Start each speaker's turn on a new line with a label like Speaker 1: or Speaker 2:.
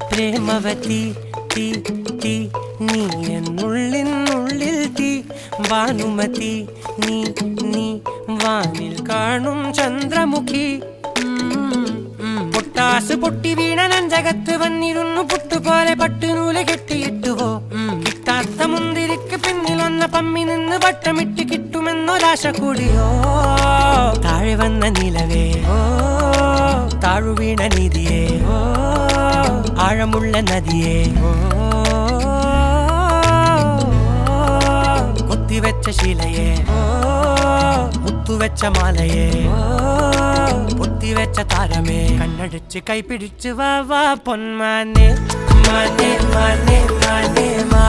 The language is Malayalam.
Speaker 1: പ്രേമവതി തീ തീ നീ എന്നുള്ളിനുള്ളിൽ തീ ഭാനുമതി നീ നീ വാനിൽ കാണും ചന്ദ്രമുഖി പൊട്ടാസ് പൊട്ടി വീണ നഞ്ചകത്ത് വന്നിരുന്നു പുട്ടുപോലെ പട്ടുനൂല് കെട്ടിയിട്ടുവോ കിട്ടാത്ത മുന്തിരിക്ക് പിന്നിലൊന്ന പമ്മി നിന്ന് വട്ടമിട്ട് കിട്ടുമെന്നൊരാശ കൂടിയോ താഴെ വന്ന നിലവേ ഓ താഴു വീണ നിധിയേ ഓ ആഴമുള്ള നദിയേ കൊത്തിവെച്ച ശിലയെ മുത്തുവെച്ച മാലയെ പൊത്തിവെച്ച താരമേ കണ്ണടിച്ച് കൈപിടിച്ച് വാ വാ പൊന്മാനെ മാനേ മാനേ മാനേ മാ